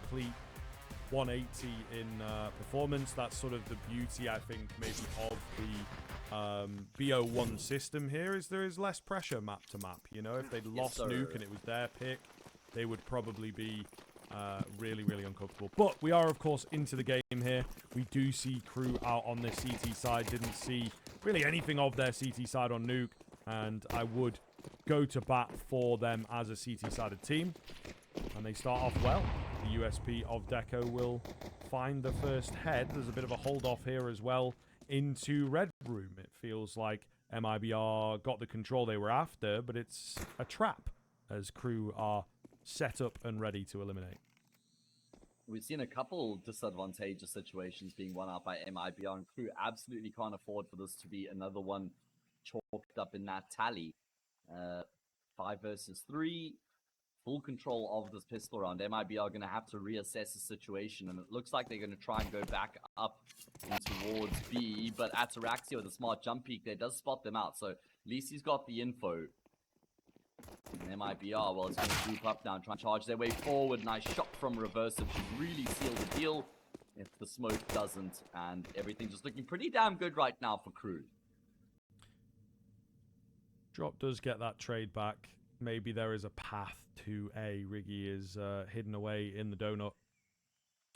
complete 180 in performance. That's sort of the beauty, I think, maybe of the BO1 system here, is there is less pressure map to map. You know, if they'd lost Nuke and it was their pick, they would probably be really, really uncomfortable. But we are, of course, into the game here. We do see Crew out on this CT side. Didn't see really anything of their CT side on Nuke, and I would go to bat for them as a CT-sided team. And they start off well. The USP of Deco will find the first head. There's a bit of a hold-off here as well into Red Room. It feels like MIBR got the control they were after, but it's a trap as Crew are set up and ready to eliminate. We've seen a couple disadvantageous situations being won out by MIBR, and Crew absolutely can't afford for this to be another one chalked up in that tally. 5 versus 3, full control of this pistol round. MIBR are going to have to reassess the situation, and it looks like they're going to try and go back up and towards B, but Ataraxia with a smart jump peek there does spot them out, so at least he's got the info. And MIBR, well, it's going to group up now and try and charge their way forward. Nice shot from Reversive. Should really seal the deal if the smoke doesn't, and everything's just looking pretty damn good right now for Crew. Drop does get that trade back. Maybe there is a path to A. Riggy is hidden away in the donut.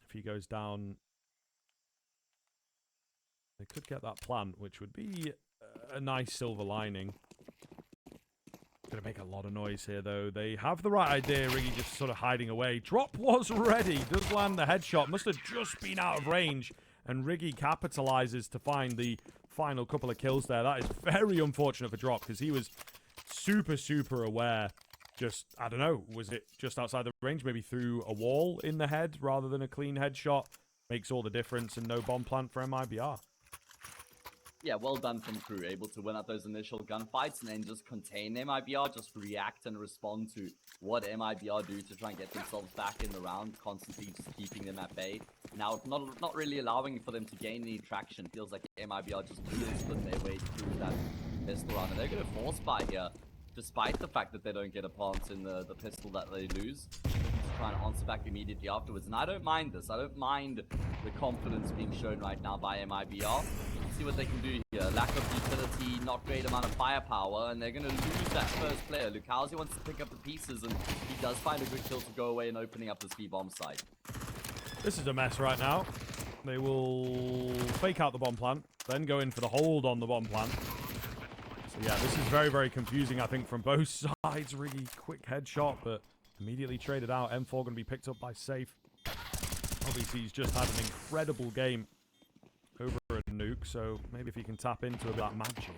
If he goes down, they could get that plant, which would be a nice silver lining. Going to make a lot of noise here, though. They have the right idea. Riggy just sort of hiding away. Drop was ready. Does land the headshot. Must have just been out of range. And Riggy capitalizes to find the final couple of kills there. That is very unfortunate for Drop, because he was super, super aware. Just, I don't know, was it just outside the range? Maybe through a wall in the head rather than a clean headshot. Makes all the difference, and no bomb plant for MIBR. Yeah, well done from Crew, able to win out those initial gunfights and then just contain MIBR, just react and respond to what MIBR do to try and get themselves back in the round, constantly just keeping them at bay. Now, not really allowing for them to gain any traction. Feels like MIBR just really split their way through that pistol round, and they're going to force buy here, despite the fact that they don't get a plant in the pistol that they lose. Just trying to answer back immediately afterwards, and I don't mind this. I don't mind the confidence being shown right now by MIBR. See what they can do here. Lack of utility, not great amount of firepower, and they're going to lose that first player. Lukowski wants to pick up the pieces, and he does find a good kill to go away and opening up the B-bomb site. This is a mess right now. They will fake out the bomb plant, then go in for the hold on the bomb plant. So yeah, this is very, very confusing, I think, from both sides. Really quick headshot, but immediately traded out. M4 going to be picked up by Safe. Obviously, he's just had an incredible game over at Nuke, so maybe if he can tap into a bit of that magic.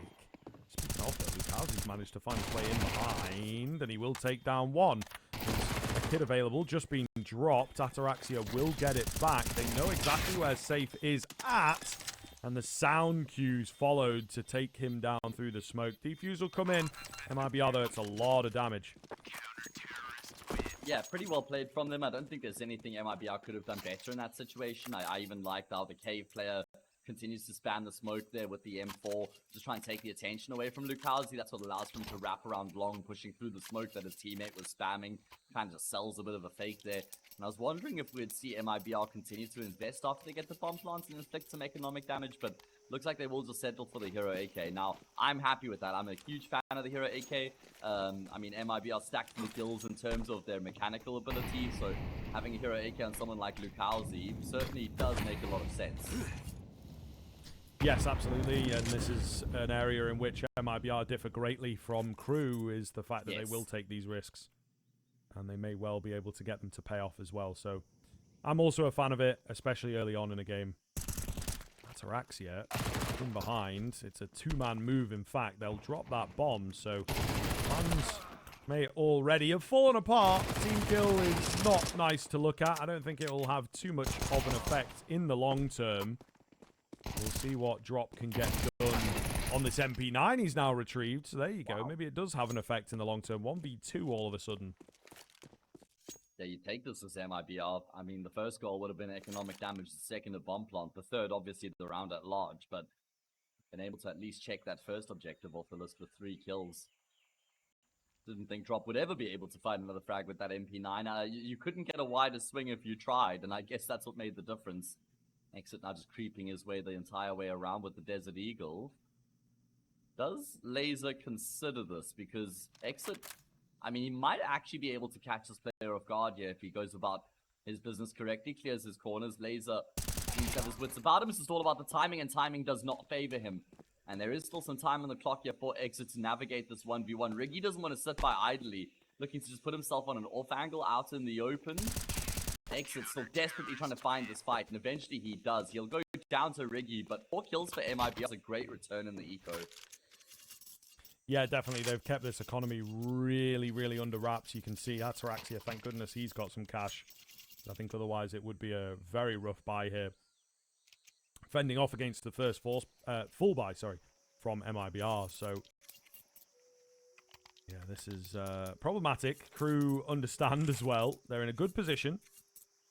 Speaking of though, Lukowski's managed to find his way in behind, and he will take down one. There's a kid available, just being dropped. Ataraxia will get it back. They know exactly where Safe is at, and the sound cues followed to take him down through the smoke. Defuse will come in. MIBR, though, it's a lot of damage. Yeah, pretty well played from them. I don't think there's anything MIBR could have done better in that situation. I even liked how the cave player continues to spam the smoke there with the M4, just try and take the attention away from Lukowski. That's what allows him to wrap around long, pushing through the smoke that his teammate was spamming. Kind of just sells a bit of a fake there. And I was wondering if we'd see MIBR continue to invest after they get the bomb plants and inflict some economic damage, but looks like they will just settle for the Hero AK. Now, I'm happy with that. I'm a huge fan of the Hero AK. I mean, MIBR stacked the kills in terms of their mechanical ability, so having a Hero AK on someone like Lukowski certainly does make a lot of sense. Yes, absolutely, and this is an area in which MIBR differ greatly from Crew, is the fact that they will take these risks, and they may well be able to get them to pay off as well. So I'm also a fan of it, especially early on in a game. Ataraxia in behind. It's a two-man move, in fact. They'll drop that bomb, so plans may already have fallen apart. Team kill is not nice to look at. I don't think it will have too much of an effect in the long term. We'll see what Drop can get done on this MP9 he's now retrieved. So there you go. Maybe it does have an effect in the long term. 1v2 all of a sudden. Yeah, you take this as MIBR. I mean, the first goal would have been economic damage, the second a bomb plant, the third obviously the round at large, but been able to at least check that first objective off the list with 3 kills. Didn't think Drop would ever be able to find another frag with that MP9. You couldn't get a wider swing if you tried, and I guess that's what made the difference. Exit now just creeping his way the entire way around with the Desert Eagle. Does Laser consider this? Because Exit, I mean, he might actually be able to catch this player off guard here if he goes about his business correctly, clears his corners. Laser seems to have his wits about him. This is all about the timing, and timing does not favor him. And there is still some time on the clock here for Exit to navigate this 1v1. Riggy doesn't want to sit by idly, looking to just put himself on an off angle out in the open. Exit still desperately trying to find this fight, and eventually he does. He'll go down to Riggy, but 4 kills for MIBR is a great return in the eco. Yeah, definitely. They've kept this economy really, really under wraps. You can see Ataraxia, thank goodness he's got some cash. I think otherwise it would be a very rough buy here. Fending off against the first full buy, from MIBR. So, yeah, this is problematic. Crew understand as well. They're in a good position.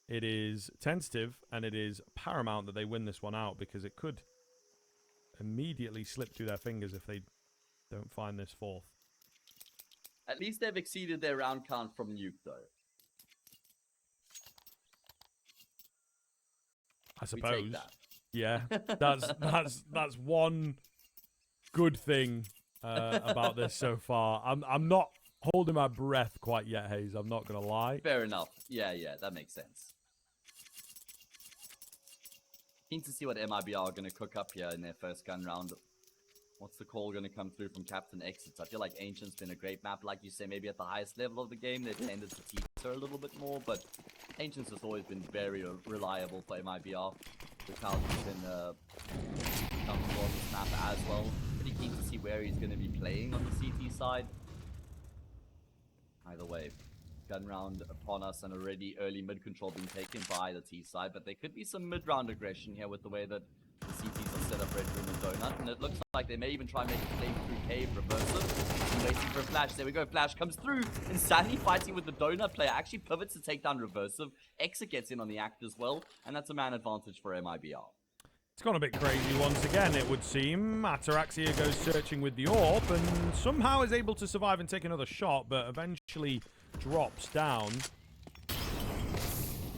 It is tentative, and it is paramount that they win this one out, because it could immediately slip through their fingers if they don't find this fourth. At least they've exceeded their round count from Nuke, though. I suppose. We take that. Yeah, that's one good thing about this so far. I'm not holding my breath quite yet, Hayes. I'm not gonna lie. Fair enough. Yeah, that makes sense. Keen to see what MIBR are gonna cook up here in their first gun round. What's the call gonna come through from Captain Exits? I feel like Ancient's been a great map, like you say. Maybe at the highest level of the game, they tended to teeter a little bit more, but Ancient's has always been very reliable for MIBR. The Cloud's been comfortable on this map as well. Pretty keen to see where he's going to be playing on the CT side. Either way, gun round upon us, and already early mid control being taken by the T side, but there could be some mid round aggression here with the way that the CTs are set up, Red Room and Donut, and it looks like they may even try and make a play through Cave reversive. I'm waiting for a flash. There we go. Flash comes through. Insanely fighting with the Donut player. Actually pivots to take down reversive. Exit gets in on the act as well, and that's a man advantage for MIBR. It's gone a bit crazy once again, it would seem. Ataraxia goes searching with the orb and somehow is able to survive and take another shot, but eventually drops down.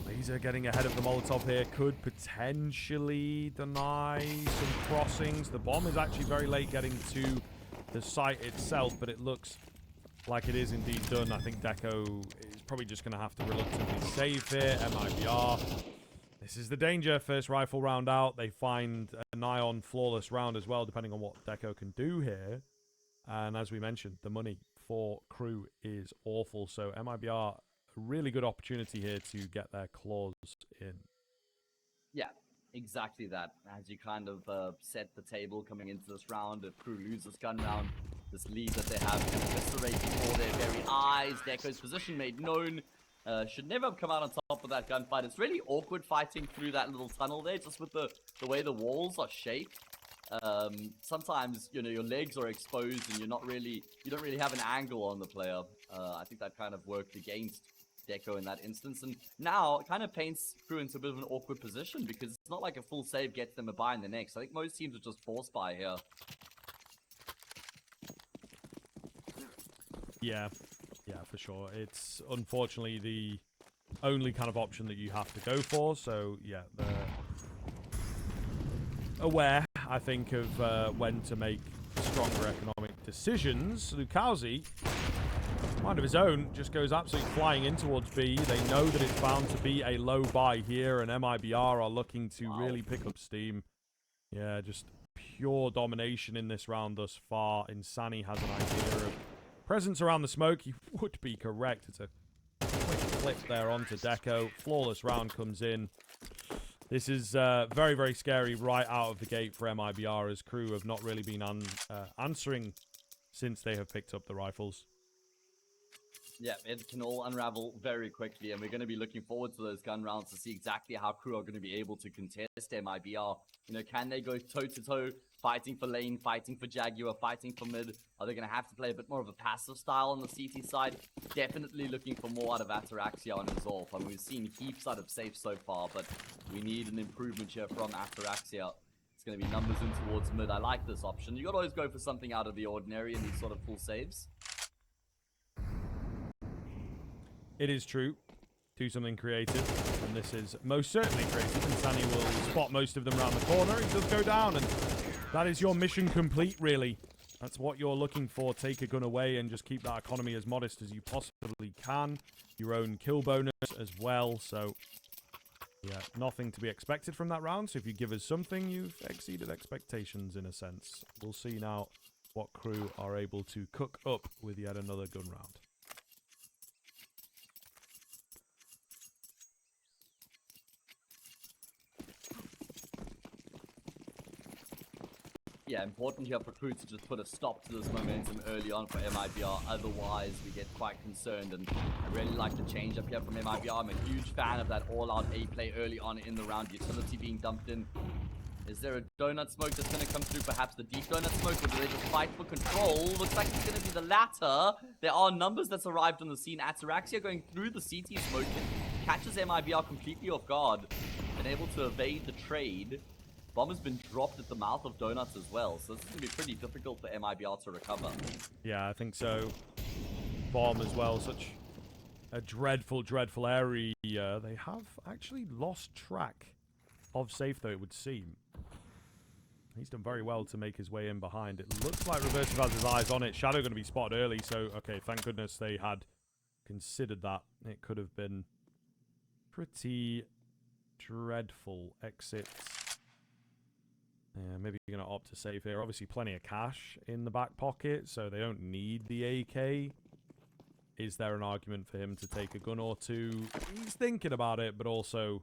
Laser getting ahead of the Molotov here could potentially deny some crossings. The bomb is actually very late getting to the site itself, but it looks like it is indeed done. I think Deco is probably just going to have to reluctantly save here. MIBR. This is the danger. First rifle round out. They find a nigh on flawless round as well, depending on what Deco can do here. And as we mentioned, the money for Crew is awful. So MIBR, a really good opportunity here to get their claws in. Yeah, exactly that. As you kind of set the table coming into this round, if Crew loses gun round, this lead that they have can eviscerate before their very eyes. Deco's position made known. Should never have come out on top of that gunfight. It's really awkward fighting through that little tunnel there, just with the way the walls are shaped. Sometimes, you know, your legs are exposed and you don't really have an angle on the player. I think that kind of worked against Deco in that instance. And now it kind of paints Crew into a bit of an awkward position, because it's not like a full save gets them a buy in the next. I think most teams are just forced buy here. Yeah, for sure. It's unfortunately the only kind of option that you have to go for. So, yeah, they're aware, I think, of when to make stronger economic decisions. Lukowski, mind of his own, just goes absolutely flying in towards B. They know that it's bound to be a low buy here, and MIBR are looking to really pick up steam. Yeah, just pure domination in this round thus far. Insani has an idea of presence around the smoke. He would be correct. It's a quick flip there onto Deco. Flawless round comes in. This is very, very scary right out of the gate for MIBR, as Crew have not really been answering since they have picked up the rifles. Yeah, it can all unravel very quickly, and we're going to be looking forward to those gun rounds to see exactly how Crew are going to be able to contest MIBR. You know, can they go toe-to-toe, fighting for lane, fighting for Jaguar, fighting for mid? Are they going to have to play a bit more of a passive style on the CT side? Definitely looking for more out of Ataraxia on Resolve. I mean, we've seen heaps out of safe so far, but we need an improvement here from Ataraxia. It's going to be numbers in towards mid. I like this option. You got to always go for something out of the ordinary in these sort of full saves. it is true. Do something creative, and this is most certainly creative, and Sunny will spot most of them around the corner. He does go down, and that is your mission complete, really. That's what you're looking for. Take a gun away and just keep that economy as modest as you possibly can. Your own kill bonus as well, so yeah, nothing to be expected from that round. So if you give us something, you've exceeded expectations in a sense. We'll see now what crew are able to cook up with yet another gun round. Yeah, important here for crew to just put a stop to this momentum early on for MIBR. Otherwise, we get quite concerned. And I really like the change up here from MIBR. I'm a huge fan of that all-out A play early on in the round. Utility being dumped in. Is there a donut smoke that's going to come through? Perhaps the deep donut smoke, or do they just fight for control? Looks like it's going to be the latter. There are numbers that's arrived on the scene. Ataraxia going through the CT smoke catches MIBR completely off guard. Been able to evade the trade. Bomb has been dropped at the mouth of Donuts as well, so this is going to be pretty difficult for MIBR to recover. Yeah, I think so. Bomb as well, such a dreadful, dreadful area. They have actually lost track of Safe, though, it would seem. He's done very well to make his way in behind. It looks like Reversive has his eyes on it. Shadow going to be spotted early, so, okay, thank goodness they had considered that. It could have been pretty dreadful exits. Yeah, maybe you're going to opt to save here. Obviously, plenty of cash in the back pocket, so they don't need the AK. Is there an argument for him to take a gun or two? He's thinking about it, but also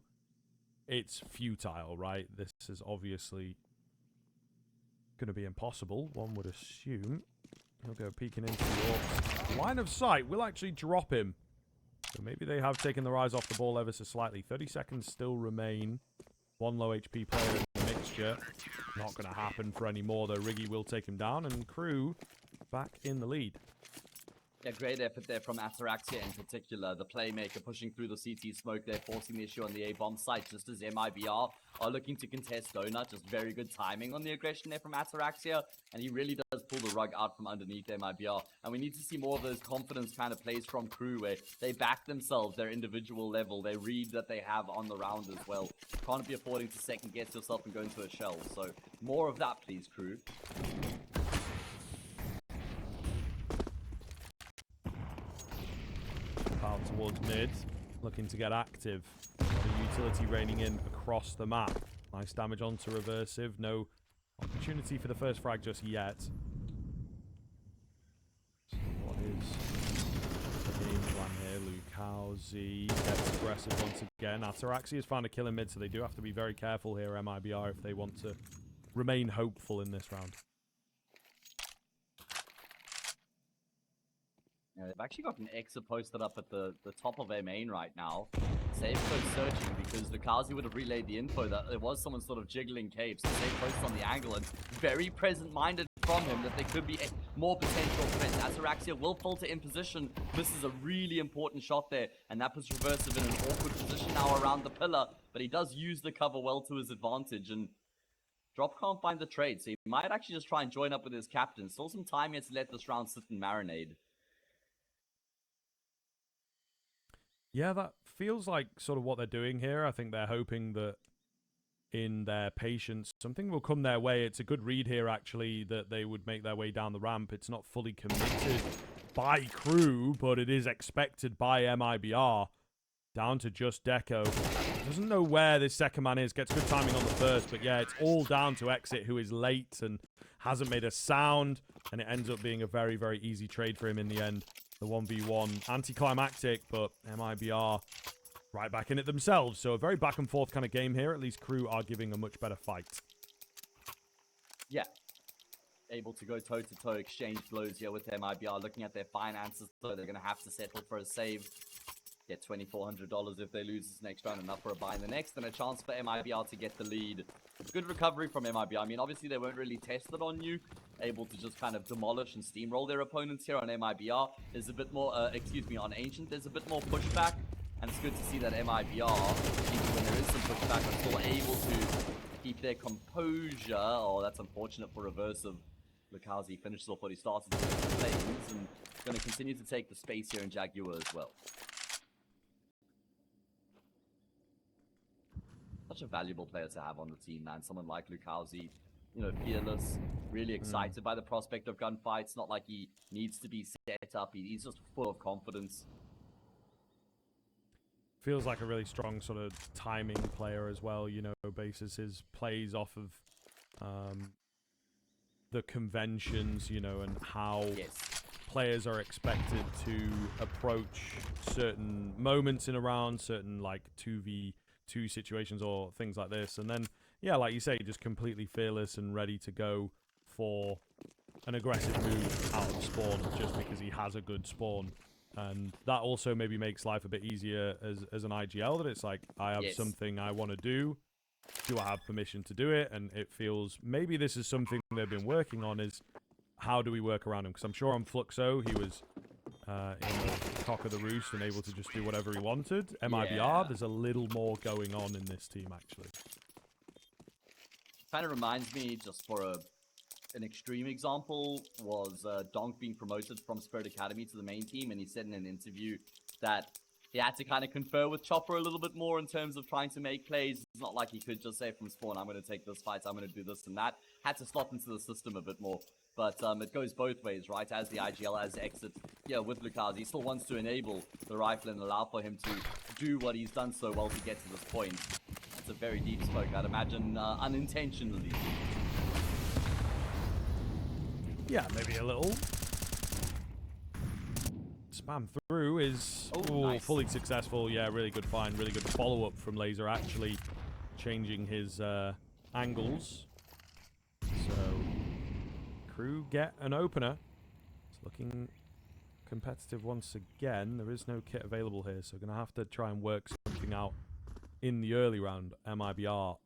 it's futile, right? This is obviously going to be impossible, one would assume. He'll go peeking into the line of sight. Will actually drop him. So maybe they have taken their eyes off the ball ever so slightly. 30 seconds still remain. One low HP player in the mixture. Not going to happen for any more, though. Riggy will take him down, and crew back in the lead. Yeah, great effort there from Ataraxia in particular. The playmaker pushing through the CT smoke there, forcing the issue on the A-bomb site, just as MIBR are looking to contest Donut. Just very good timing on the aggression there from Ataraxia, and he really does pull the rug out from underneath MIBR. And we need to see more of those confidence kind of plays from crew, where they back themselves, their individual level. They read that they have on the round as well. Can't be affording to second guess yourself and go into a shell. So more of that, please, crew. Out towards mid, looking to get active. The utility raining in across the map. Nice damage onto Reversive. No opportunity for the first frag just yet. So what is the game plan here? Lukowski gets aggressive once again. Ataraxia has found a kill in mid, so they do have to be very careful here, MIBR, if they want to remain hopeful in this round. Yeah, they've actually got an exit posted up at the top of their main right now. Safe code searching because Lukazi would have relayed the info that there was someone sort of jiggling caves. So safe posted on the angle, and very present-minded from him that there could be more potential threats. Ataraxia will falter in position. This is a really important shot there, and that puts Reversive in an awkward position now around the pillar, but he does use the cover well to his advantage, and Drop can't find the trade, so he might actually just try and join up with his captain. Still some time yet to let this round sit and marinate. Yeah, that feels like sort of what they're doing here. I think they're hoping that in their patience, something will come their way. It's a good read here, actually, that they would make their way down the ramp. It's not fully committed by crew, but it is expected by MIBR. Down to just Deco. Doesn't know where this second man is. Gets good timing on the first, but yeah, it's all down to Exit, who is late and hasn't made a sound, and it ends up being a very, very easy trade for him in the end. The 1v1 anticlimactic, but MIBR right back in it themselves. So a very back and forth kind of game here. At least crew are giving a much better fight. Yeah. Able to go toe-to-toe, exchange blows here with MIBR. Looking at their finances, so they're going to have to settle for a save. Get $2,400 if they lose this next round, enough for a buy in the next, and a chance for MIBR to get the lead. Good recovery from MIBR. I mean, obviously they weren't really tested on you, able to just kind of demolish and steamroll their opponents here on MIBR. There's a bit more, on Ancient, there's a bit more pushback, and it's good to see that MIBR, even when there is some pushback, are still able to keep their composure. Oh, that's unfortunate for Reversive. Lukazi finishes off what he started with the Flames, and going to continue to take the space here in Jaguar as well. such a valuable player to have on the team, man. Someone like Lukowski, you know, fearless, really excited by the prospect of gunfights. Not like he needs to be set up. He's just full of confidence. Feels like a really strong sort of timing player as well, you know, bases his plays off of the conventions, you know, and how players are expected to approach certain moments in a round, certain like 2v2 situations or things like this. And then, yeah, like you say, just completely fearless and ready to go for an aggressive move out of spawn just because he has a good spawn. And that also maybe makes life a bit easier as an IGL, that it's like, I have something I want to do. Do I have permission to do it? And it feels, maybe this is something they've been working on, is how do we work around him? Because I'm sure on Fluxo, he was in the cock of the roost and able to just do whatever he wanted. MIBR, there's a little more going on in this team, actually. Kind of reminds me, just for an extreme example, was Donk being promoted from Spirit Academy to the main team, and he said in an interview that he had to kind of confer with Chopper a little bit more in terms of trying to make plays. It's not like he could just say from spawn, I'm going to take this fight, I'm going to do this and that. Had to slot into the system a bit more. But it goes both ways, right? As the IGL has exit, yeah, with Lucas, he still wants to enable the rifle and allow for him to do what he's done so well to get to this point. It's a very deep smoke, I'd imagine, unintentionally. Yeah, maybe a little. Spam through is nice. Fully successful. Yeah, really good find, really good follow-up from Laser, actually changing his angles. So, Crew get an opener. It's looking competitive once again. There is no kit available here, so going to have to try and work something out in the early round. MIBR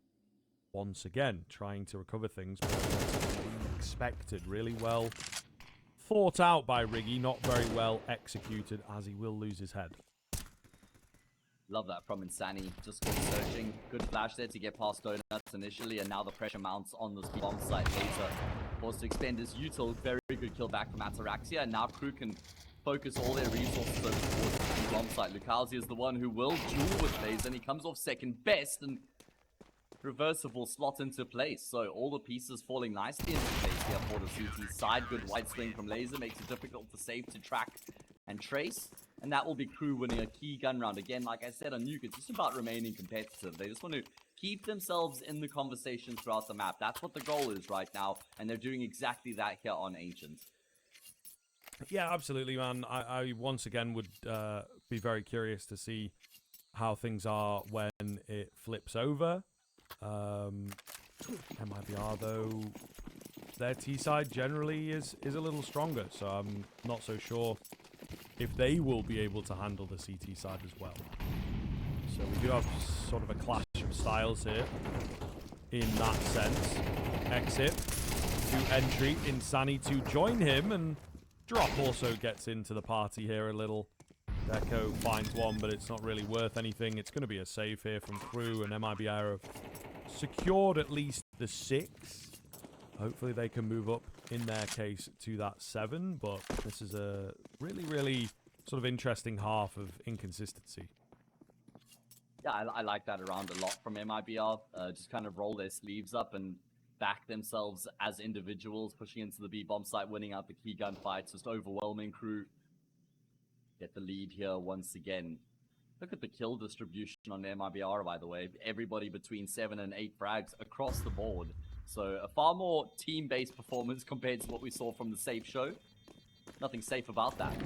once again trying to recover things, but expected. Really well thought out by Riggy, not very well executed, as he will lose his head. Love that from Insani. Just good searching. Good flash there to get past Donuts initially, and now the pressure mounts on this bomb site later. Forced to expend his util. Very good kill back from Ataraxia, and now Crew can focus all their resources over towards the bomb site. Lucasi is the one who will duel with Laser, and he comes off second best, and reversible slot into place. So all the pieces falling nicely into place here for the CT side. Good white swing from Laser makes it difficult for Safe to track and trace. And that will be Crew winning a key gun round. Again, like I said on Nuke, it's just about remaining competitive. They just want to keep themselves in the conversation throughout the map. That's what the goal is right now. And they're doing exactly that here on Ancient. Yeah, absolutely, man. I once again would be very curious to see how things are when it flips over. MIBR, though, their T-side generally is a little stronger, so I'm not so sure if they will be able to handle the CT side as well. So we do have sort of a clash of styles here in that sense. Exit to entry, Insani to join him, and Drop also gets into the party here a little. Deco finds one, but it's not really worth anything. It's going to be a save here from Crew, and MIBR have secured at least the 6. Hopefully they can move up in their case to that 7, but this is a really, really sort of interesting half of inconsistency. Yeah, I like that around a lot from MIBR. Just kind of roll their sleeves up and back themselves as individuals, pushing into the B-bomb site, winning out the key gunfights, just overwhelming Crew. Get the lead here once again. Look at the kill distribution on MIBR, by the way. Everybody between 7 and 8 frags across the board. So a far more team-based performance compared to what we saw from the Safe show. Nothing safe about that.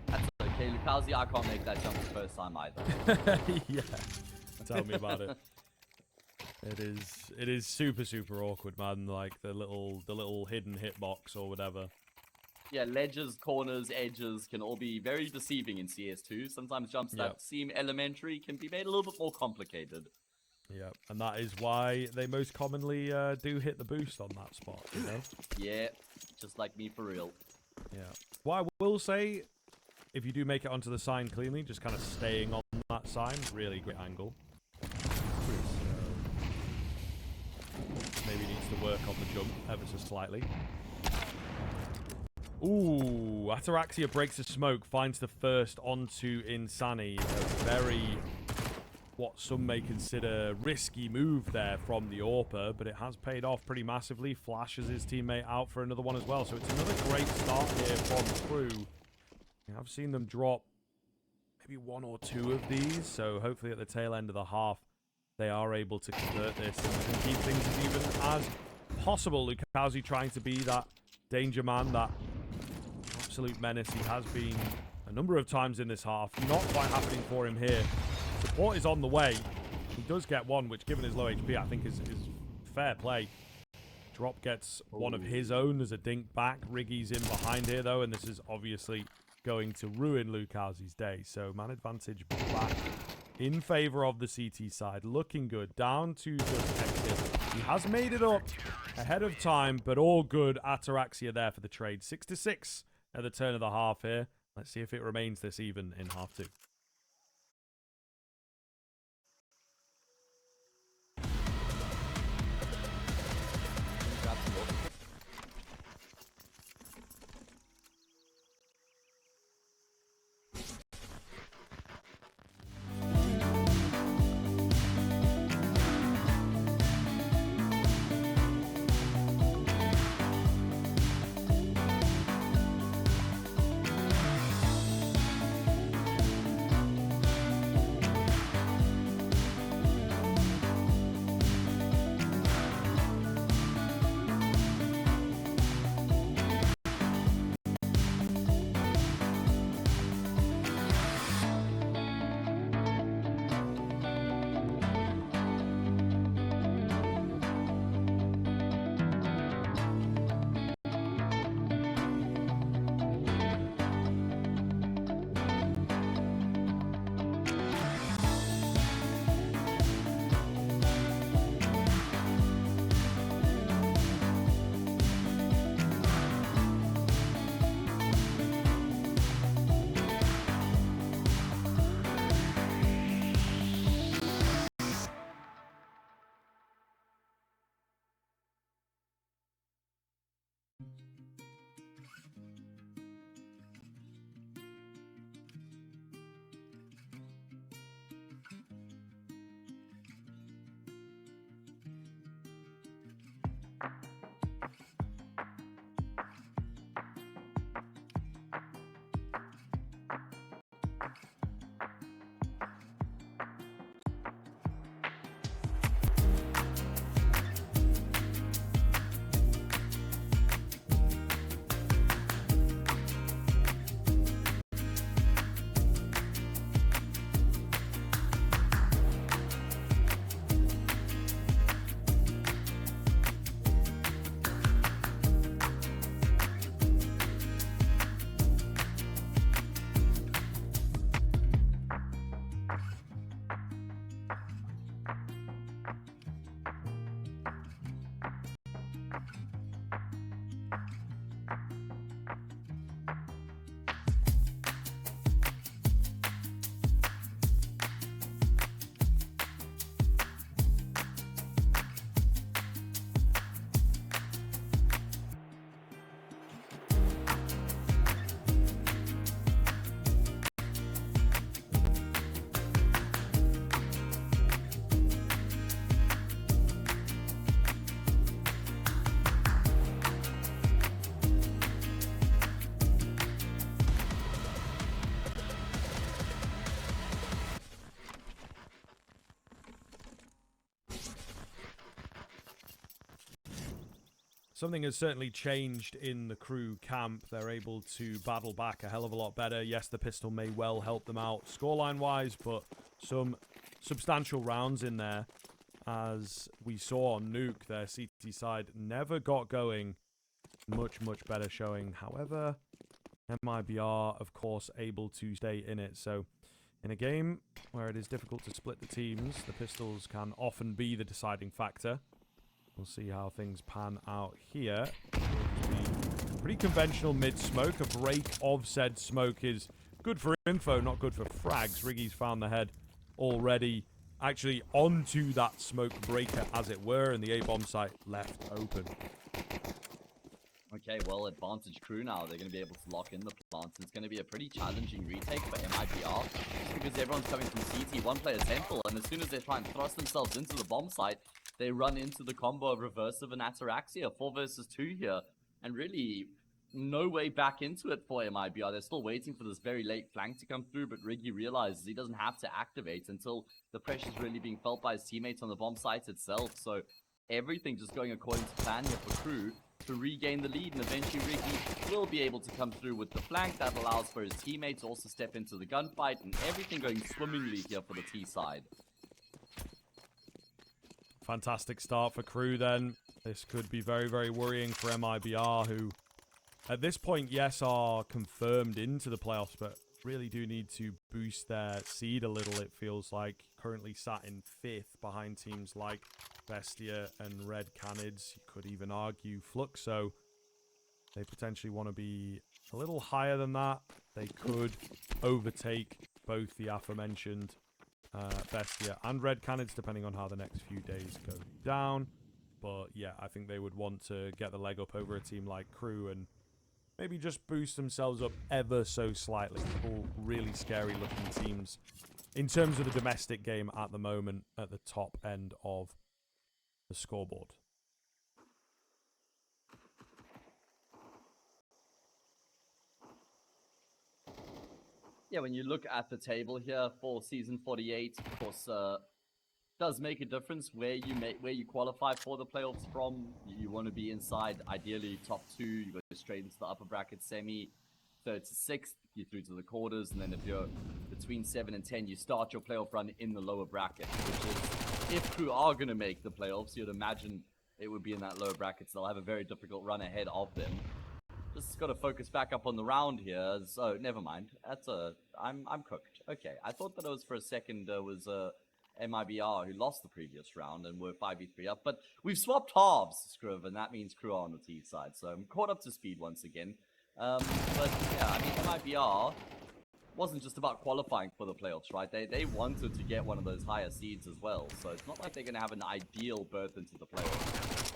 That's okay, Lukazi, I can't make that jump the first time either. Yeah, tell me about it. It is super awkward, man. Like the little hidden hitbox or whatever. Yeah, ledges, corners, edges can all be very deceiving in CS2. Sometimes jumps that seem elementary can be made a little bit more complicated. Yeah, and that is why they most commonly do hit the boost on that spot, you know? Yeah, just like me for real. Yeah. What I will say, if you do make it onto the sign cleanly, just kind of staying on that sign, really great angle. Maybe needs to work on the jump ever so slightly. Ooh, Ataraxia breaks the smoke, finds the first onto Insani. A very, what some may consider, risky move there from the AWPer, but it has paid off pretty massively. Flashes his teammate out for another one as well, so it's another great start here from Crew. I've seen them drop maybe one or two of these, so hopefully at the tail end of the half, they are able to convert this and keep things as even as possible. Lukowski trying to be that danger man, that absolute menace he has been a number of times in this half. Not quite happening for him here. Support is on the way. He does get one, which given his low HP, I think is fair play. Drop gets one of his own. There's a dink back. Riggy's in behind here, though, and this is obviously going to ruin Lukowski's day. So man advantage back in favor of the CT side. Looking good. Down to just exit. He has made it up ahead of time, but all good. Ataraxia there for the trade. 6-6 at the turn of the half here. Let's see if it remains this even in half two. Something has certainly changed in the Crew camp. They're able to battle back a hell of a lot better. Yes, the pistol may well help them out scoreline-wise, but some substantial rounds in there. As we saw on Nuke, their CT side never got going. Much, much better showing. However, MIBR, of course, able to stay in it. So, in a game where it is difficult to split the teams, the pistols can often be the deciding factor. We'll see how things pan out here. Pretty conventional mid-smoke. A break of said smoke is good for info, not good for frags. Riggy's found the head already actually onto that smoke breaker, as it were, and the A-bomb site left open. Okay, well, advantage crew now. They're going to be able to lock in the plants. It's going to be a pretty challenging retake for MIBR, just because everyone's coming from CT, one player temple, and as soon as they try and thrust themselves into the bomb site, they run into the combo of Reversive and Ataraxia, 4 versus 2 here, and really no way back into it for MIBR. They're still waiting for this very late flank to come through, but Riggy realizes he doesn't have to activate until the pressure's really being felt by his teammates on the bomb site itself, so everything just going according to plan here for crew to regain the lead, and eventually Riggy will be able to come through with the flank that allows for his teammates to also step into the gunfight, and everything going swimmingly here for the T side. Fantastic start for crew then. This could be very, very worrying for MIBR, who at this point, yes, are confirmed into the playoffs, but really do need to boost their seed a little, it feels like. Currently sat in 5th behind teams like Bestia and Red Canids. You could even argue Fluxo. They potentially want to be a little higher than that. They could overtake both the aforementioned Bestia and Red Canids, depending on how the next few days go down. But yeah, I think they would want to get the leg up over a team like Crew and maybe just boost themselves up ever so slightly. All really scary looking teams in terms of the domestic game at the moment at the top end of the scoreboard. Yeah, when you look at the table here for season 48, of course, does make a difference where you qualify for the playoffs from. You want to be inside, ideally top 2. You go straight into the upper bracket semi, 3rd to 6th, you through to the quarters, and then if you're between 7 and 10, you start your playoff run in the lower bracket, which is, if Crew are going to make the playoffs, you'd imagine it would be in that lower bracket, so they'll have a very difficult run ahead of them. Just got to focus back up on the round here. So never mind. I'm cooked. Okay, I thought that it was for a second was MIBR who lost the previous round and were 5v3 up, but we've swapped halves, Scriv, and that means Crew are on the T side. So I'm caught up to speed once again. But yeah, I mean MIBR wasn't just about qualifying for the playoffs, right? They wanted to get one of those higher seeds as well. So it's not like they're going to have an ideal berth into the playoffs.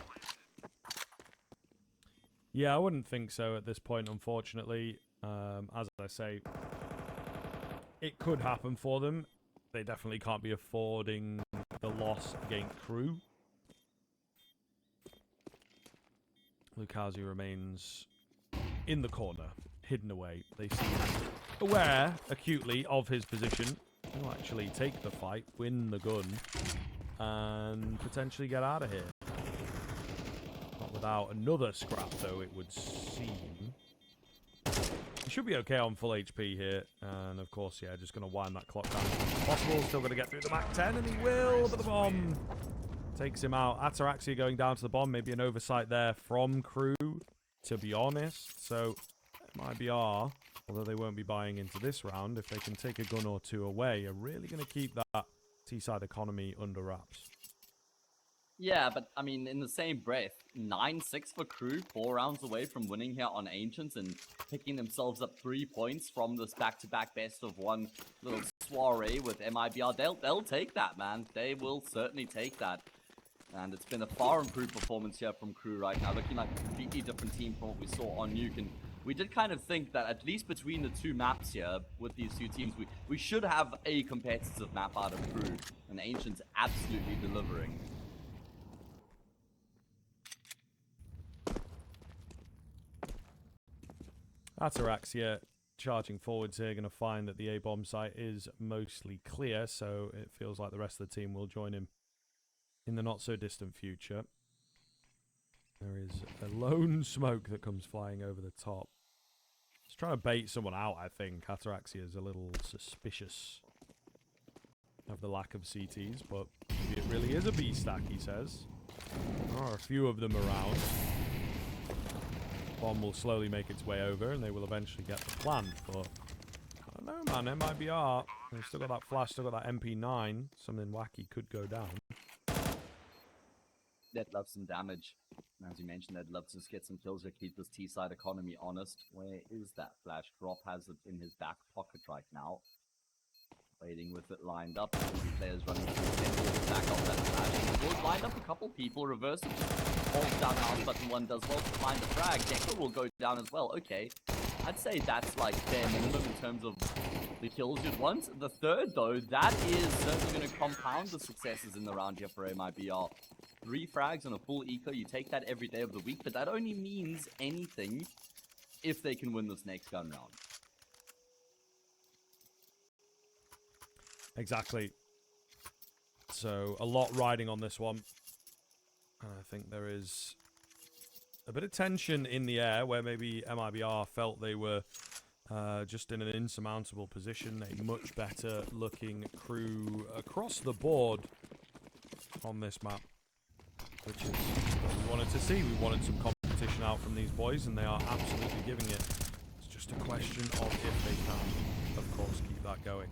Yeah, I wouldn't think so at this point, unfortunately. As I say, it could happen for them. They definitely can't be affording the loss against Crew. Lukazu remains in the corner, hidden away. They seem aware acutely of his position. He'll actually take the fight, win the gun, and potentially get out of here. Not without another scrap, though, it would seem. He should be okay on full HP here. And, of course, yeah, just going to wind that clock down as much as possible. Still going to get through the Mach 10, and he will, but the bomb takes him out. Ataraxia going down to the bomb. Maybe an oversight there from Crew, to be honest. So, MIBR, although they won't be buying into this round, if they can take a gun or two away, are really going to keep that T-side economy under wraps. Yeah, but I mean, in the same breath, 9-6 for Crew, 4 rounds away from winning here on Ancients and picking themselves up 3 points from this back-to-back best-of-1 little soiree with MIBR. They'll take that, man. They will certainly take that. And it's been a far improved performance here from Crew right now, looking like a completely different team from what we saw on Nuke. And we did kind of think that at least between the 2 maps here with these 2 teams, we should have a competitive map out of Crew, and Ancients absolutely delivering. Ataraxia charging forwards here, going to find that the A-bomb site is mostly clear, so it feels like the rest of the team will join him in the not-so-distant future. There is a lone smoke that comes flying over the top. He's trying to bait someone out, I think. Ataraxia is a little suspicious of the lack of CTs, but maybe it really is a B-stack, he says. There are a few of them around. Bomb will slowly make its way over, and they will eventually get the plant, but I don't know, man. MIBR, they've still got that flash, still got that MP9. Something wacky could go down. They'd love some damage. As you mentioned, they'd love to just get some kills to keep this T-side economy honest. Where is that flash? Drop has it in his back pocket right now. Waiting with it lined up. Players running through the back off that flash. He's lined up a couple people, reverse it. Falls down mouse button 1 does well to find the frag. Decker will go down as well. Okay, I'd say that's like bare minimum in terms of the kills you'd want. The third, though, that is certainly going to compound the successes in the round here for MIBR. 3 frags on a full eco, you take that every day of the week, but that only means anything if they can win this next gun round. Exactly. So, a lot riding on this one. And I think there is a bit of tension in the air where maybe MIBR felt they were just in an insurmountable position. A much better looking crew across the board on this map, which is what we wanted to see. We wanted some competition out from these boys, and they are absolutely giving it. It's just a question of if they can, of course, keep that going.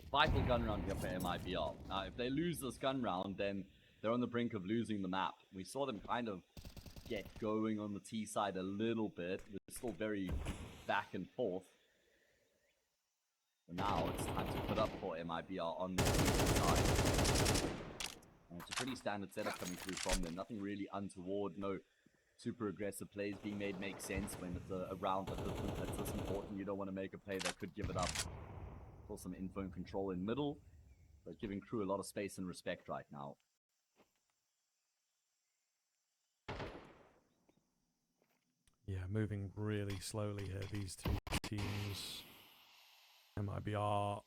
Vital gun round here for MIBR. Now, if they lose this gun round, then they're on the brink of losing the map. We saw them kind of get going on the T side a little bit. We're still very back and forth. But now it's time to put up for MIBR on the T side. And it's a pretty standard setup coming through from them. Nothing really untoward. No super aggressive plays being made make sense when it's a round that's this important. You don't want to make a play that could give it up. Still some info and control in middle, but giving crew a lot of space and respect right now. Yeah, moving really slowly here, these two teams. MIBR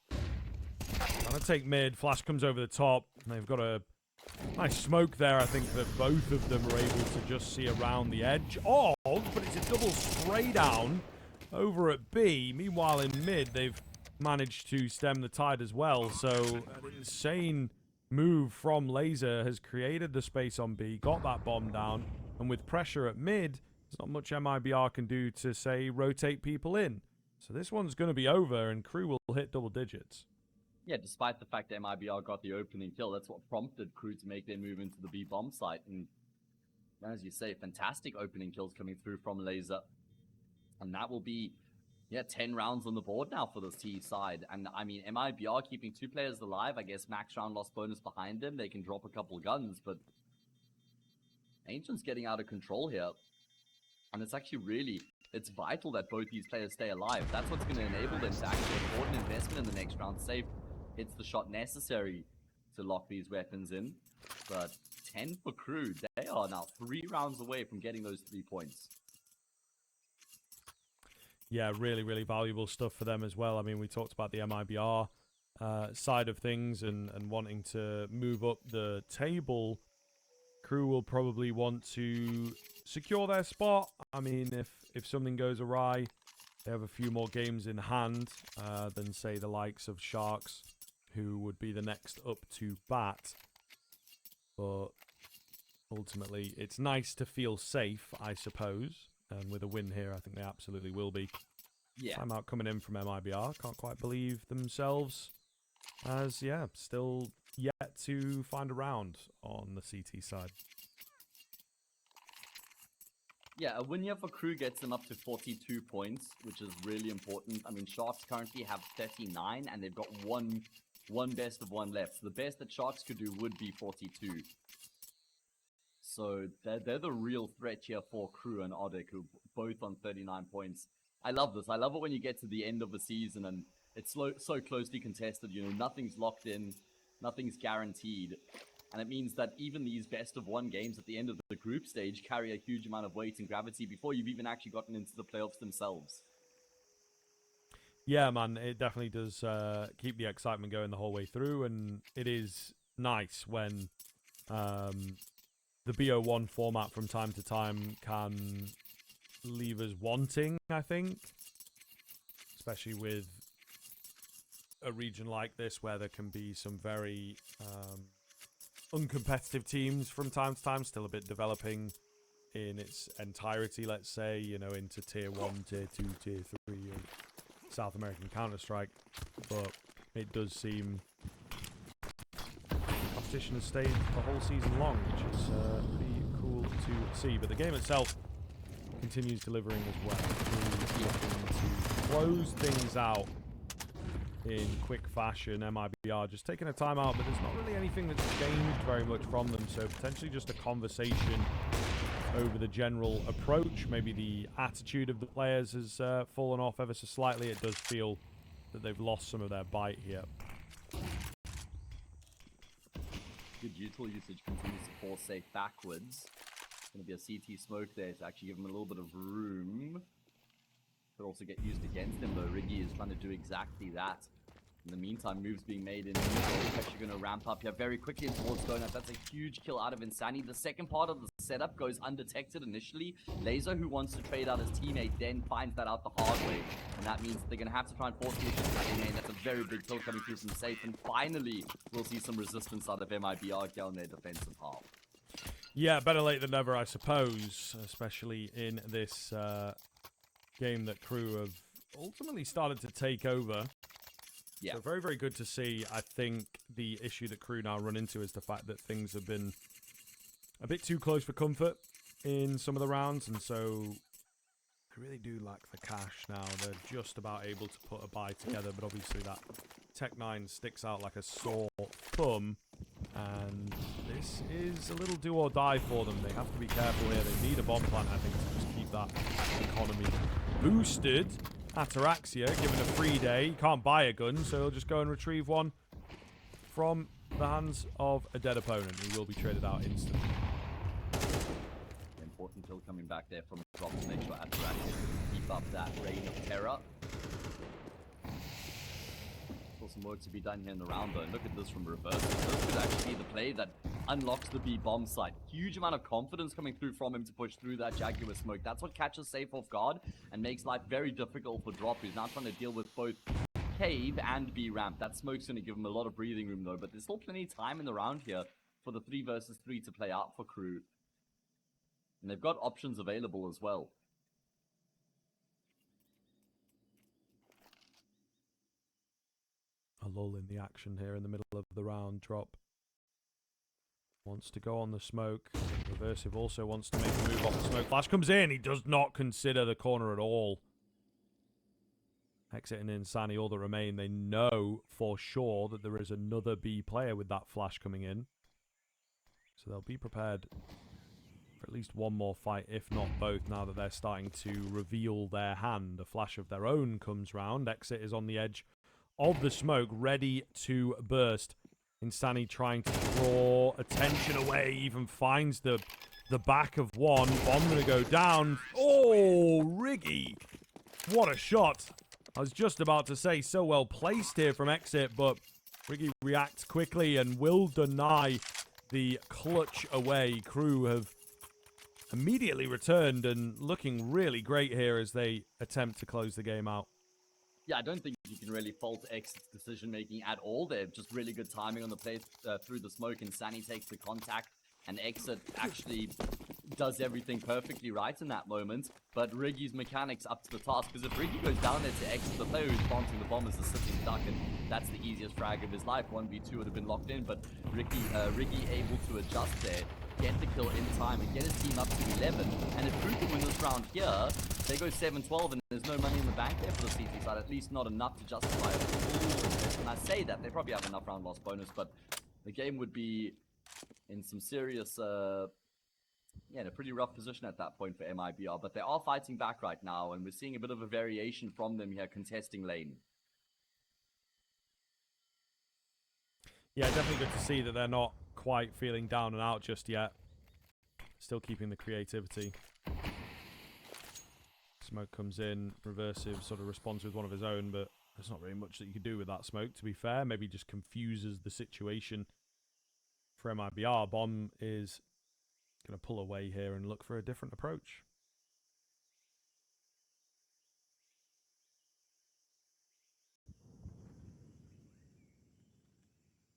trying to take mid. Flash comes over the top. And they've got a nice smoke there. I think that both of them are able to just see around the edge. Oh, but it's a double spray down over at B. Meanwhile, in mid, they've managed to stem the tide as well. So an insane move from Laser has created the space on B, got that bomb down, and with pressure at mid, there's not much MIBR can do to, say, rotate people in. So this one's going to be over, and crew will hit double digits. Yeah, despite the fact that MIBR got the opening kill, that's what prompted crew to make their move into the B bomb site. And as you say, fantastic opening kills coming through from Laser. And that will be, yeah, 10 rounds on the board now for this T side. And I mean, MIBR keeping 2 players alive. I guess max round loss bonus behind them. They can drop a couple guns, but Ancient's getting out of control here. And it's actually really, it's vital that both these players stay alive. That's what's going to enable them to actually afford an investment in the next round. Safe hits the shot necessary to lock these weapons in. But 10 for crew. They are now 3 rounds away from getting those 3 points. Yeah, really, really valuable stuff for them as well. I mean, we talked about the MIBR side of things and wanting to move up the table. Crew will probably want to secure their spot. I mean, if something goes awry, they have a few more games in hand than, say, the likes of Sharks, who would be the next up to bat. But ultimately, it's nice to feel safe, I suppose. And with a win here, I think they absolutely will be. Yeah. Timeout coming in from MIBR. Can't quite believe themselves. As, yeah, still yet to find a round on the CT side. Yeah, a win here for crew gets them up to 42 points, which is really important. I mean, Sharks currently have 39, and they've got one best of 1 left. So the best that Sharks could do would be 42. So they're the real threat here for crew and Odek, who both on 39 points. I love this. I love it when you get to the end of the season and it's so closely contested. You know, nothing's locked in, nothing's guaranteed. And it means that even these best of 1 games at the end of the group stage carry a huge amount of weight and gravity before you've even actually gotten into the playoffs themselves. Yeah, man, it definitely does keep the excitement going the whole way through. And it is nice when the BO1 format from time to time can leave us wanting, I think. Especially with a region like this where there can be some very uncompetitive teams from time to time, still a bit developing in its entirety, let's say, you know, into Tier 1, Tier 2, Tier 3 of South American Counter-Strike. But it does seem competition has stayed the whole season long, which is pretty cool to see. But the game itself continues delivering as well. Looking to close things out in quick fashion. MIBR just taking a timeout, but there's not really anything that's changed very much from them, so potentially just a conversation over the general approach. Maybe the attitude of the players has fallen off ever so slightly. It does feel that they've lost some of their bite here. Good util usage continues to force safe backwards. Going to be a CT smoke there to actually give him a little bit of room. Could also get used against him, though. Riggy is trying to do exactly that. In the meantime, moves being made in neutral. Actually going to ramp up here very quickly towards Donut. That's a huge kill out of Insani. The second part of the setup goes undetected initially. Laser, who wants to trade out his teammate, then finds that out the hard way. And that means they're going to have to try and force the issue main. That's a very big kill coming through from Safe. And finally, we'll see some resistance out of MIBR here on their defensive half. Yeah, better late than never, I suppose. Especially in this game that Crew have ultimately started to take over. Yeah. So very, very good to see. I think the issue that Crew now run into is the fact that things have been a bit too close for comfort in some of the rounds, and so they really do lack the cash now. They're just about able to put a buy together, but obviously that Tech 9 sticks out like a sore thumb, and this is a little do or die for them. They have to be careful here. They need a bomb plant, I think, to just keep that economy boosted. Ataraxia, given a free day, he can't buy a gun, so he'll just go and retrieve one from the hands of a dead opponent who will be traded out instantly. Important kill coming back there from Drop to make sure Ataraxia can keep up that reign of terror. Still some work to be done here in the round, though. Look at this from reverse. This could actually be the play that unlocks the B bomb site. Huge amount of confidence coming through from him to push through that Jaguar smoke. That's what catches Safe off guard and makes life very difficult for Drop, who's now trying to deal with both cave and B ramp. That smoke's going to give him a lot of breathing room, though, but there's still plenty of time in the round here for the 3 versus 3 to play out for Crew. And they've got options available as well. A lull in the action here in the middle of the round. Drop wants to go on the smoke. Reversive also wants to make a move off the smoke. Flash comes in. He does not consider the corner at all. Exit and Insani, all that remain. They know for sure that there is another B player with that flash coming in. So they'll be prepared for at least one more fight, if not both, now that they're starting to reveal their hand. A flash of their own comes round. Exit is on the edge of the smoke, ready to burst. Insani trying to draw attention away, even finds the back of one. Bomb gonna go down. Oh, Riggy! What a shot! I was just about to say, so well placed here from Exit, but Riggy reacts quickly and will deny the clutch away. Crew have immediately returned and looking really great here as they attempt to close the game out. Yeah, I don't think you can really fault Exit's decision-making at all. They're just really good timing on the play through the smoke, and Sani takes the contact, and Exit actually does everything perfectly right in that moment. But Riggy's mechanics up to the task, because if Riggy goes down there to Exit, the player who's planting the bomb is a sitting duck, and that's the easiest frag of his life. 1v2 would have been locked in, but Riggy able to adjust there, get the kill in time, and get his team up to 11. And if Crew can win this round here, they go 7-12, and there's no money in the bank there for the CT side, at least not enough to justify it. And I say that, they probably have enough round loss bonus, but the game would be in some serious, in a pretty rough position at that point for MIBR. But they are fighting back right now, and we're seeing a bit of a variation from them here contesting lane. Yeah, definitely good to see that they're not quite feeling down and out just yet. Still keeping the creativity. Smoke comes in, Reversive sort of responds with one of his own, but there's not really much that you could do with that smoke, to be fair. Maybe just confuses the situation for MIBR. Bomb is going to pull away here and look for a different approach.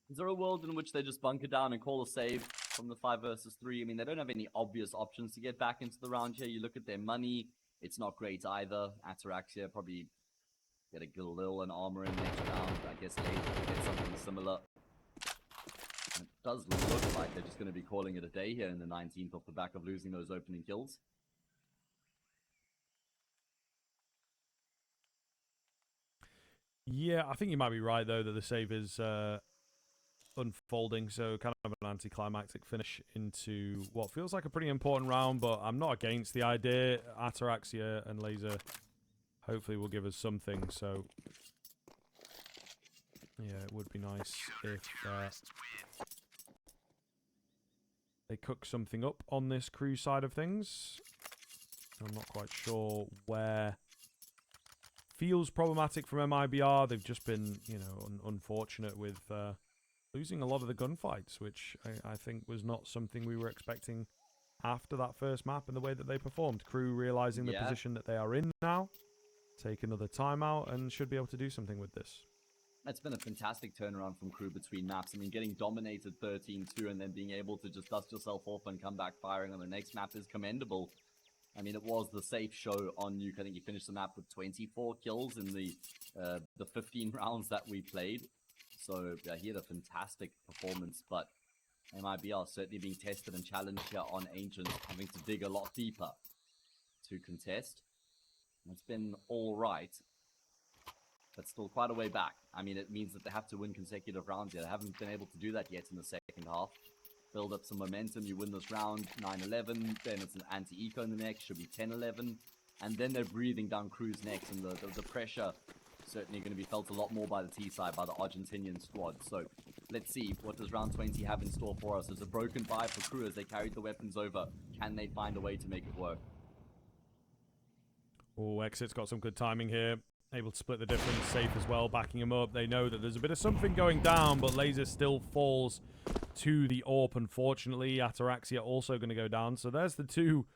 Is there a world in which they just bunker down and call a save from the 5 versus 3? I mean, they don't have any obvious options to get back into the round here. You look at their money, it's not great either. Ataraxia probably get a Galil and armor in next round. I guess Laser could get something similar. And it does look like they're just going to be calling it a day here in the 19th off the back of losing those opening kills. Yeah, I think you might be right, though, that the save is unfolding, so kind of an anticlimactic finish into what feels like a pretty important round, but I'm not against the idea. Ataraxia and Laser hopefully will give us something, so yeah, it would be nice if they cook something up on this crew side of things. I'm not quite sure where feels problematic from MIBR. They've just been, you know, unfortunate with losing a lot of the gunfights, which I think was not something we were expecting after that first map and the way that they performed. Crew realizing the position that they are in now, take another timeout, and should be able to do something with this. It's been a fantastic turnaround from Crew between maps. I mean, getting dominated 13-2 and then being able to just dust yourself off and come back firing on the next map is commendable. I mean, it was the safe show on Nuke. I think you finished the map with 24 kills in the 15 rounds that we played. So yeah, he had a fantastic performance, but MIBR certainly being tested and challenged here on Ancient, having to dig a lot deeper to contest. It's been all right, but still quite a way back. I mean, it means that they have to win consecutive rounds here. They haven't been able to do that yet in the second half. Build up some momentum, you win this round 9-11, then it's an anti-eco in the next, should be 10-11, and then they're breathing down Crew's next, and the pressure certainly going to be felt a lot more by the T side, by the Argentinian squad. So let's see, what does round 20 have in store for us? There's a broken buy for Crew as they carried the weapons over. Can they find a way to make it work? Oh, Exit's got some good timing here. Able to split the difference, safe as well, backing him up. They know that there's a bit of something going down, but Laser still falls to the AWP, unfortunately. Ataraxia also going to go down. So there's the two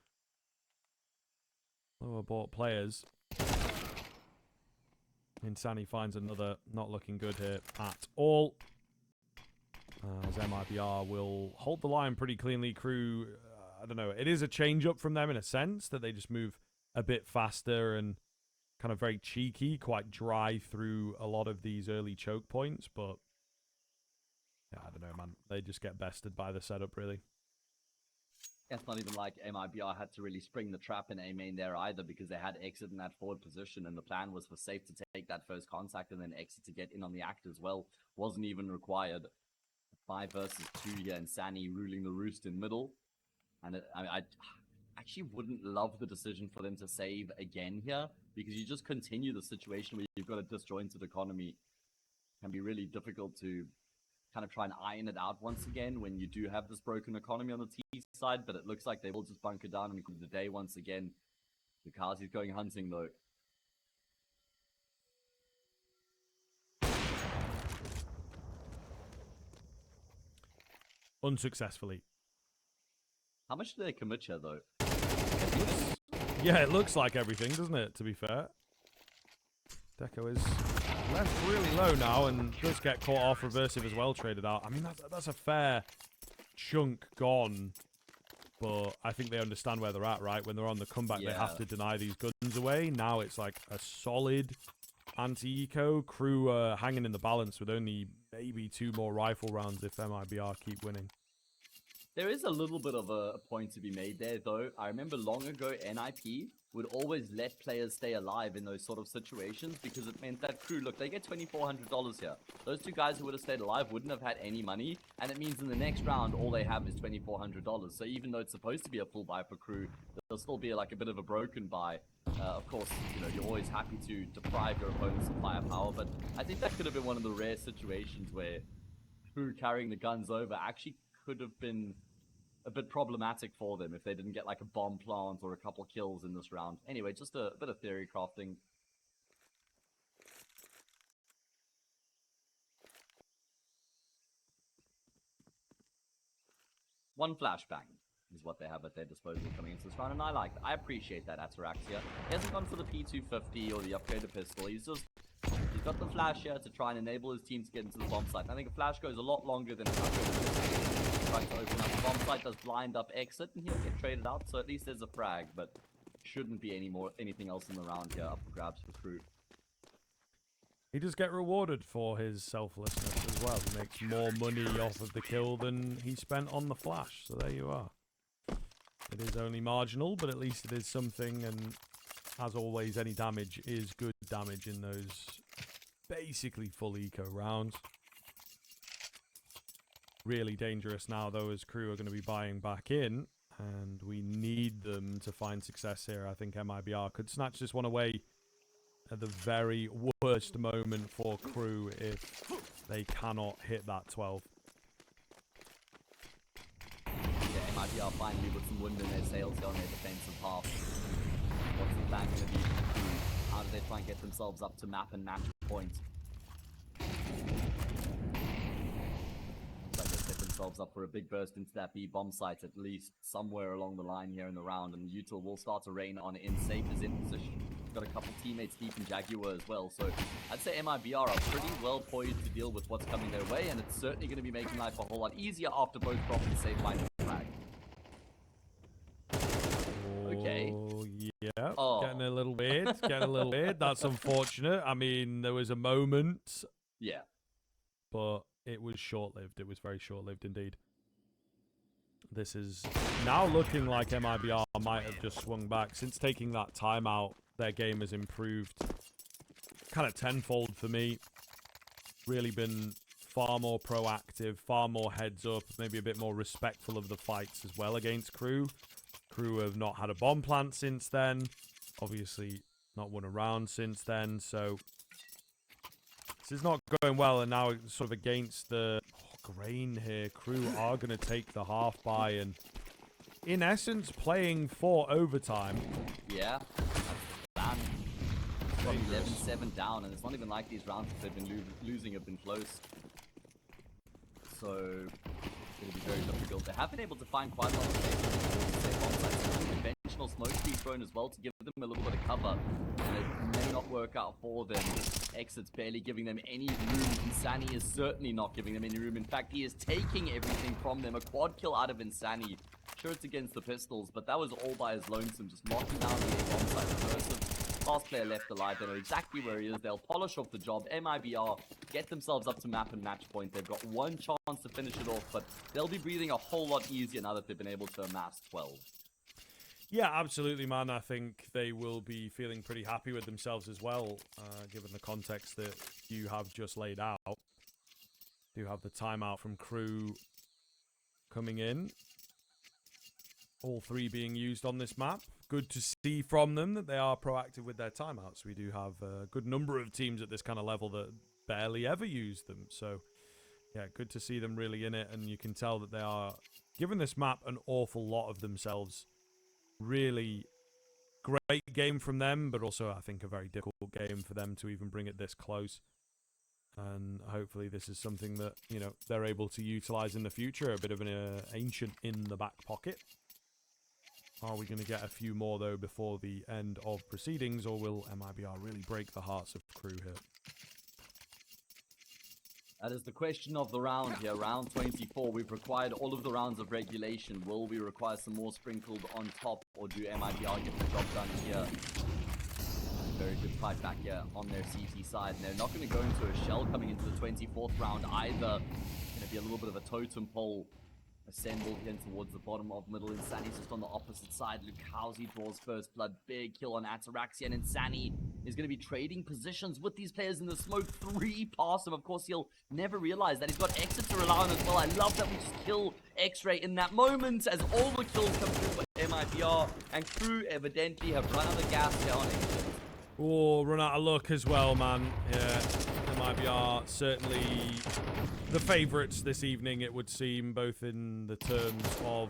lower bought players. Insani finds another, not looking good here at all. As MIBR will hold the line pretty cleanly. Crew, I don't know, it is a change up from them in a sense that they just move a bit faster and kind of very cheeky, quite dry through a lot of these early choke points, but yeah, I don't know, man. They just get bested by the setup, really. It's not even like MIBR had to really spring the trap in A main there either, because they had Exit in that forward position, and the plan was for Safe to take that first contact and then Exit to get in on the act as well. Wasn't even required. 5 versus 2 here, and Sani ruling the roost in middle. And I actually wouldn't love the decision for them to save again here, because you just continue the situation where you've got a disjointed economy. It can be really difficult to kind of try and iron it out once again when you do have this broken economy on the T side, but it looks like they will just bunker down and conclude the day once again. Lukazi's going hunting though. Unsuccessfully. How much do they commit here though? Yeah, it looks like everything, doesn't it, to be fair? Deco is left really low now and does get caught off reversive as well, traded out. I mean, that's a fair chunk gone, but I think they understand where they're at, right? When they're on the comeback, they have to deny these guns away. Now it's like a solid anti-eco. Crew hanging in the balance with only maybe 2 more rifle rounds if MIBR keep winning. There is a little bit of a point to be made there, though. I remember long ago, NIP would always let players stay alive in those sort of situations, because it meant that Crew, look, they get $2,400 here. Those 2 guys who would have stayed alive wouldn't have had any money, and it means in the next round, all they have is $2,400. So even though it's supposed to be a full buy for Crew, there'll still be like a bit of a broken buy. Of course, you know, you're always happy to deprive your opponents of firepower, but I think that could have been one of the rare situations where Crew carrying the guns over actually could have been a bit problematic for them if they didn't get like a bomb plant or a couple kills in this round. Anyway, just a bit of theory crafting. One flashbang is what they have at their disposal coming into this round, and I appreciate that Ataraxia. He hasn't gone for the P250 or the upgraded pistol. He's got the flash here to try and enable his team to get into the bomb site. And I think a flash goes a lot longer than an upgraded pistol. Trying to open up the bomb site, does blind up Exit, and he'll get traded out, so at least there's a frag, but shouldn't be anything else in the round here up for grabs for Crew. He does get rewarded for his selflessness as well. He makes more money off of the kill than he spent on the flash, so there you are. It is only marginal, but at least it is something, and as always, any damage is good damage in those basically full eco round. Really dangerous now, though, as Crew are going to be buying back in. And we need them to find success here. I think MIBR could snatch this one away at the very worst moment for Crew if they cannot hit that 12. Yeah, MIBR finally with some wind in their sails on their defensive half. What's the plan going to be for Crew? How do they try and get themselves up to map and match point? Themselves up for a big burst into that B bomb site, at least somewhere along the line here in the round, and Util will start to rain on in. Safe is in position. Got a couple teammates deep in Jaguar as well, so I'd say MIBR are pretty well poised to deal with what's coming their way, and it's certainly going to be making life a whole lot easier after both properly safe find the flag. Okay. Yeah, getting a little weird. Getting a little weird. That's unfortunate. I mean, there was a moment. Yeah. But it was short-lived. It was very short-lived indeed. This is now looking like MIBR might have just swung back. Since taking that timeout, their game has improved kind of tenfold for me. Really been far more proactive, far more heads up, maybe a bit more respectful of the fights as well against Crew. Crew have not had a bomb plant since then. Obviously not won a round since then, so this is not going well, and now it's sort of against the grain here. Crew are going to take the half buy, and in essence, playing for overtime. Yeah, that's the plan. 11-7 down, and it's not even like these rounds that they've been losing have been close. So, it's going to be very difficult. They have been able to find quite a lot of space. Conventional smoke being thrown as well to give them a little bit of cover, and it may not work out for them. Exit's barely giving them any room. Insani is certainly not giving them any room. In fact, he is taking everything from them. A quad kill out of Insani. Sure, it's against the pistols, but that was all by his lonesome, just locking down the bomb site. First, last player left alive. They know exactly where he is. They'll polish off the job. MIBR get themselves up to map and match point. They've got one chance to finish it off, but they'll be breathing a whole lot easier now that they've been able to amass 12. Yeah, absolutely, man. I think they will be feeling pretty happy with themselves as well, given the context that you have just laid out. Do have the timeout from Crew coming in. All three being used on this map. Good to see from them that they are proactive with their timeouts. We do have a good number of teams at this kind of level that barely ever use them. So, yeah, good to see them really in it. And you can tell that they are giving this map an awful lot of themselves. Really great game from them, but also I think a very difficult game for them to even bring it this close. And hopefully this is something that, you know, they're able to utilize in the future. A bit of an ancient in the back pocket. Are we going to get a few more, though, before the end of proceedings, or will MIBR really break the hearts of Crew here? That is the question of the round here. Round 24. We've required all of the rounds of regulation. Will we require some more sprinkled on top, or do MIBR get the job done here? Very good fight back here on their CT side. And they're not going to go into a shell coming into the 24th round either. Going to be a little bit of a totem pole assembled again towards the bottom of middle. Insani's just on the opposite side. Lukowski draws first blood. Big kill on Ataraxia, and Insani is going to be trading positions with these players in the smoke. 3 past him. Of course, he'll never realize that he's got Exit to rely on as well. I love that we just kill X-Ray in that moment as all the kills come through for MIBR, and Crew evidently have run out of gas here on Exit. Oh, run out of luck as well, man. Yeah, MIBR certainly the favourites this evening, it would seem, both in the terms of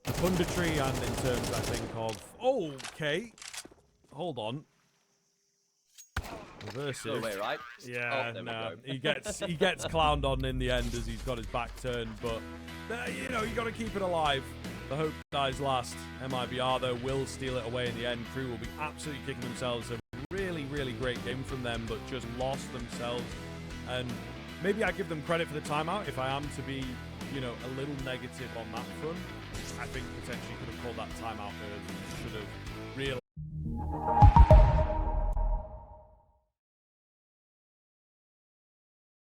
the punditry and in terms, I think, of... Oh, okay. Hold on. Reverse No way, right? Yeah, oh, no. He gets clowned on in the end as he's got his back turned, but, you know, you got to keep it alive. The hope dies last. MIBR, though, will steal it away in the end. Crew will be absolutely kicking themselves. A really, really great game from them, but just lost themselves. And maybe I give them credit for the timeout. If I am to be, you know, a little negative on that front, I think potentially could have called that timeout early. Should have realized.